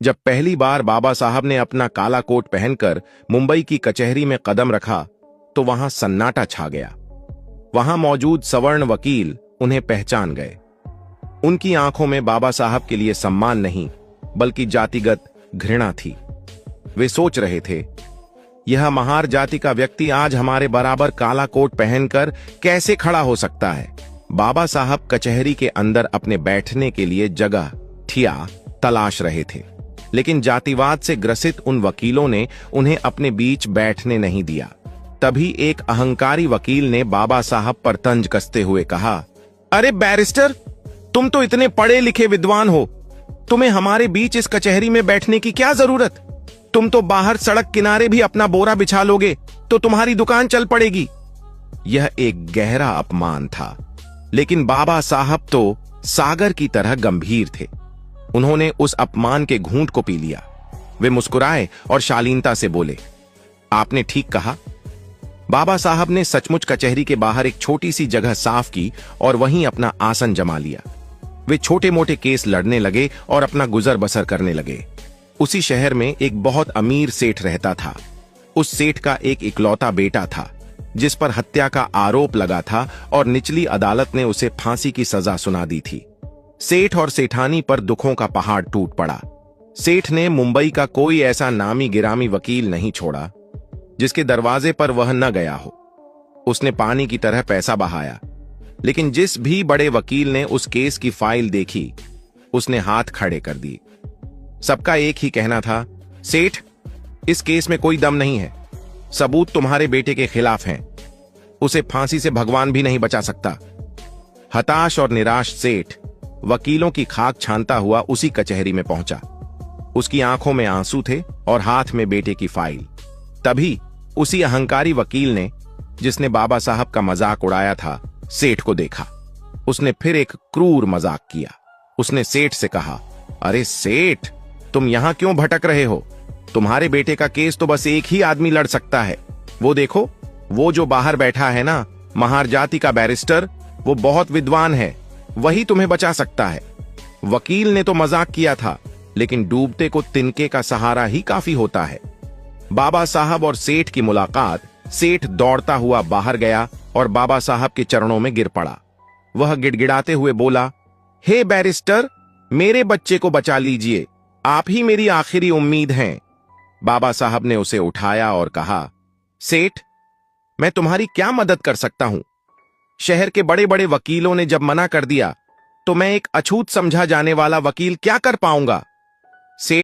जब पहली बार बाबा साहब ने अपना काला कोट पहनकर मुंबई की कचहरी में कदम रखा तो वहां सन्नाटा छा गया। वहां मौजूद सवर्ण वकील उन्हें पहचान गए। उनकी आंखों में बाबा साहब के लिए सम्मान नहीं बल्कि जातिगत घृणा थी। वे सोच रहे थे, यह महार जाति का व्यक्ति आज हमारे बराबर काला कोट पहनकर कैसे खड़ा हो सकता है। बाबा साहब कचहरी के अंदर अपने बैठने के लिए जगह ठिया तलाश रहे थे, लेकिन जातिवाद से ग्रसित उन वकीलों ने उन्हें अपने बीच बैठने नहीं दिया। तभी एक अहंकारी वकील ने बाबा साहब पर तंज कसते हुए कहा, अरे बैरिस्टर, तुम तो इतने पढ़े लिखे विद्वान हो, तुम्हें हमारे बीच इस कचहरी में बैठने की क्या जरूरत? तुम तो बाहर सड़क किनारे भी अपना बोरा बिछा लोगे तो तुम्हारी दुकान चल पड़ेगी। यह एक गहरा अपमान था, लेकिन बाबा साहब तो सागर की तरह गंभीर थे। उन्होंने उस अपमान के घूंट को पी लिया। वे मुस्कुराए और शालीनता से बोले, आपने ठीक कहा। बाबा साहब ने सचमुच कचहरी के बाहर एक छोटी सी जगह साफ की और वहीं अपना आसन जमा लिया। वे छोटे मोटे केस लड़ने लगे और अपना गुजर बसर करने लगे। उसी शहर में एक बहुत अमीर सेठ रहता था। उस सेठ का एक इकलौता बेटा था जिस पर हत्या का आरोप लगा था और निचली अदालत ने उसे फांसी की सजा सुना दी थी। सेठ और सेठानी पर दुखों का पहाड़ टूट पड़ा। सेठ ने मुंबई का कोई ऐसा नामी गिरामी वकील नहीं छोड़ा जिसके दरवाजे पर वह न गया हो। उसने पानी की तरह पैसा बहाया, लेकिन जिस भी बड़े वकील ने उस केस की फाइल देखी उसने हाथ खड़े कर दिए। सबका एक ही कहना था, सेठ, इस केस में कोई दम नहीं है। सबूत तुम्हारे बेटे के खिलाफ हैं। उसे फांसी से भगवान भी नहीं बचा सकता। हताश और निराश सेठ वकीलों की खाक छानता हुआ उसी कचहरी में पहुंचा। उसकी आंखों में आंसू थे और हाथ में बेटे की फाइल। तभी उसी अहंकारी वकील ने, जिसने बाबा साहब का मजाक उड़ाया था, सेठ को देखा। उसने फिर एक क्रूर मजाक किया। उसने सेठ से कहा, अरे सेठ, तुम यहां क्यों भटक रहे हो? तुम्हारे बेटे का केस तो बस एक ही आदमी लड़ सकता है। वो देखो, वो जो बाहर बैठा है ना, महार जाति का बैरिस्टर, वो बहुत विद्वान है, वही तुम्हें बचा सकता है। वकील ने तो मजाक किया था, लेकिन डूबते को तिनके का सहारा ही काफी होता है। बाबा साहब और सेठ की मुलाकात, सेठ दौड़ता हुआ बाहर गया और बाबा साहब के चरणों में गिर पड़ा। वह गिड़गिड़ाते हुए बोला, हे बैरिस्टर, मेरे बच्चे को बचा लीजिए, आप ही मेरी आखिरी उम्मीद हैं। बाबा साहब ने उसे उठाया और कहा, सेठ, मैं तुम्हारी क्या मदद कर सकता हूं? शहर के बड़े बड़े वकीलों ने जब मना कर दिया तो मैं एक अछूत समझा जाने वाला वकील क्या कर पाऊंगा?